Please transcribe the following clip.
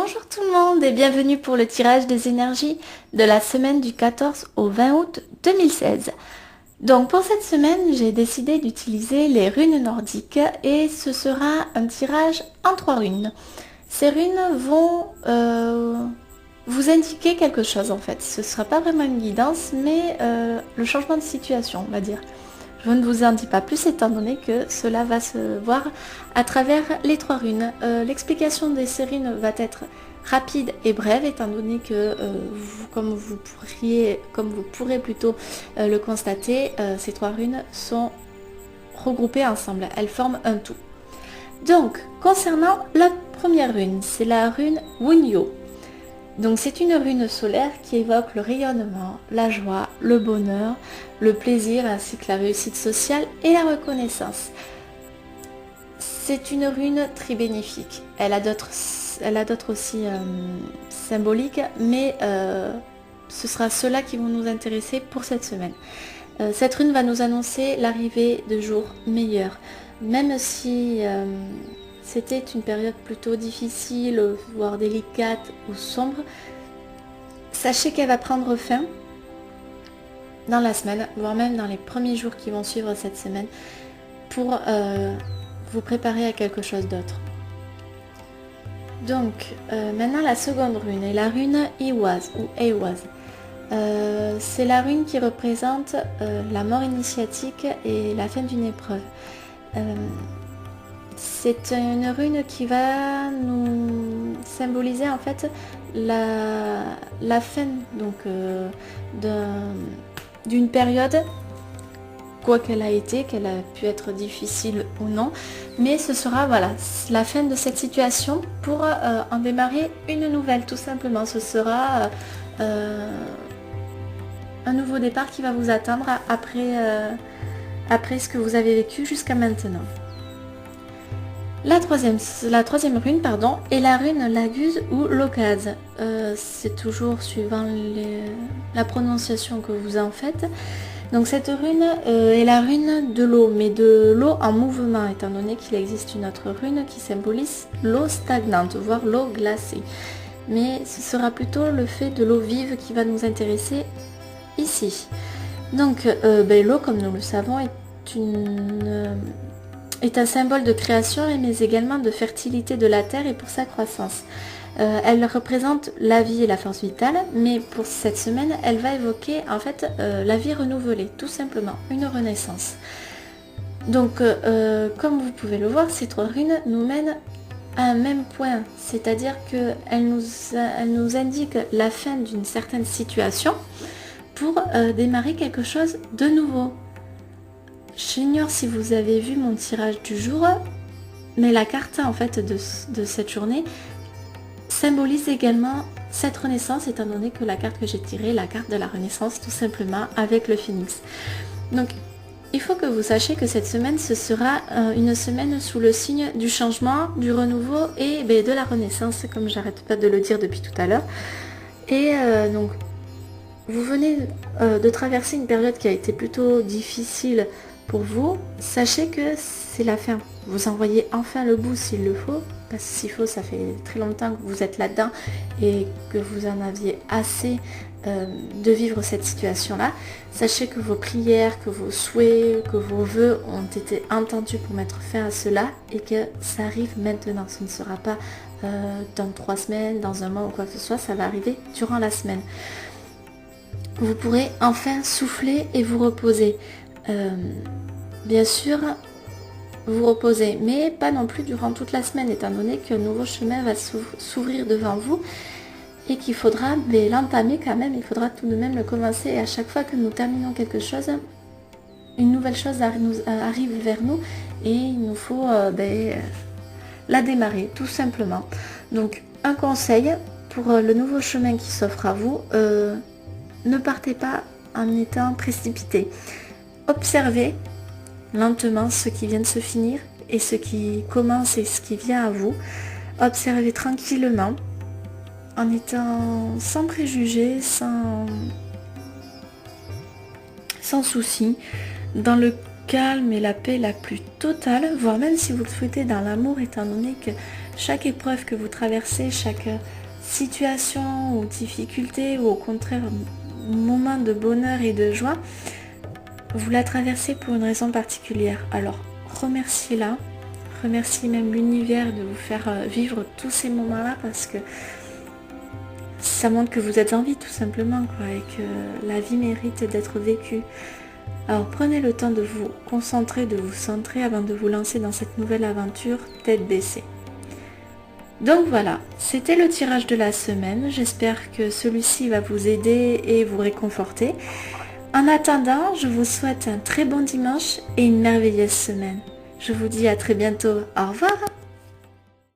Bonjour tout le monde et bienvenue pour le tirage des énergies de la semaine du 14 au 20 août 2016. Donc pour cette semaine, j'ai décidé d'utiliser les runes nordiques et ce sera un tirage en 3 runes. Ces runes vont vous indiquer quelque chose en fait. Ce ne sera pas vraiment une guidance, mais le changement de situation, on va dire. Je ne vous en dis pas plus étant donné que cela va se voir à travers les 3 runes. L'explication de ces runes va être rapide et brève étant donné que comme vous pourrez plutôt le constater, ces 3 runes sont regroupées ensemble. Elles forment un tout. Donc, concernant la première rune, c'est la rune Wunyo. Donc c'est une rune solaire qui évoque le rayonnement, la joie, le bonheur, le plaisir ainsi que la réussite sociale et la reconnaissance. C'est une rune très bénéfique. Elle a d'autres aussi symboliques, mais ce sera ceux-là qui vont nous intéresser pour cette semaine. Cette rune va nous annoncer l'arrivée de jours meilleurs, même si c'était une période plutôt difficile, voire délicate ou sombre. Sachez qu'elle va prendre fin dans la semaine, voire même dans les premiers jours qui vont suivre cette semaine, pour vous préparer à quelque chose d'autre. Donc, maintenant la seconde rune est la rune Iwaz ou Eiwaz. C'est la rune qui représente la mort initiatique et la fin d'une épreuve. C'est une rune qui va nous symboliser en fait la fin donc d'une période, quoi qu'elle a été, qu'elle a pu être difficile ou non, mais ce sera voilà la fin de cette situation pour en démarrer une nouvelle tout simplement. Ce sera un nouveau départ qui va vous attendre après ce que vous avez vécu jusqu'à maintenant. La troisième rune est la rune Laguz ou Lokaz. C'est toujours suivant la prononciation que vous en faites. Donc cette rune est la rune de l'eau, mais de l'eau en mouvement, étant donné qu'il existe une autre rune qui symbolise l'eau stagnante, voire l'eau glacée. Mais ce sera plutôt le fait de l'eau vive qui va nous intéresser ici. Donc l'eau, comme nous le savons, est un symbole de création mais également de fertilité de la terre et pour sa croissance. Elle représente la vie et la force vitale, mais pour cette semaine, elle va évoquer en fait la vie renouvelée, tout simplement, une renaissance. Donc, comme vous pouvez le voir, ces 3 runes nous mènent à un même point, c'est-à-dire qu'elles nous indiquent la fin d'une certaine situation pour démarrer quelque chose de nouveau. J'ignore si vous avez vu mon tirage du jour, mais la carte en fait de cette journée symbolise également cette renaissance, étant donné que la carte que j'ai tirée, la carte de la renaissance tout simplement avec le phénix. Donc il faut que vous sachiez que cette semaine ce sera une semaine sous le signe du changement, du renouveau et de la renaissance, comme j'arrête pas de le dire depuis tout à l'heure. Et donc vous venez de traverser une période qui a été plutôt difficile pour vous. Sachez que c'est la fin. Vous en voyez enfin le bout s'il le faut, parce que s'il faut, ça fait très longtemps que vous êtes là-dedans et que vous en aviez assez de vivre cette situation-là. Sachez que vos prières, que vos souhaits, que vos vœux ont été entendus pour mettre fin à cela et que ça arrive maintenant. Ce ne sera pas dans 3 semaines, dans un mois ou quoi que ce soit, ça va arriver durant la semaine. Vous pourrez enfin souffler et vous reposer. Bien sûr, vous reposez, mais pas non plus durant toute la semaine, étant donné qu'un nouveau chemin va s'ouvrir devant vous et qu'il faudra l'entamer quand même, il faudra tout de même le commencer. Et à chaque fois que nous terminons quelque chose, une nouvelle chose arrive vers nous et il nous faut la démarrer, tout simplement. Donc, un conseil pour le nouveau chemin qui s'offre à vous, ne partez pas en étant précipité. Observez lentement ce qui vient de se finir et ce qui commence et ce qui vient à vous. Observez tranquillement en étant sans préjugés, sans souci, dans le calme et la paix la plus totale, voire même si vous le souhaitez dans l'amour, étant donné que chaque épreuve que vous traversez, chaque situation ou difficulté ou au contraire moment de bonheur et de joie, vous la traversez pour une raison particulière. Alors remerciez-la, remerciez même l'univers de vous faire vivre tous ces moments-là parce que ça montre que vous êtes en vie tout simplement quoi, et que la vie mérite d'être vécue. Alors prenez le temps de vous concentrer, de vous centrer avant de vous lancer dans cette nouvelle aventure tête baissée. Donc voilà, c'était le tirage de la semaine. J'espère que celui-ci va vous aider et vous réconforter. En attendant, je vous souhaite un très bon dimanche et une merveilleuse semaine. Je vous dis à très bientôt. Au revoir!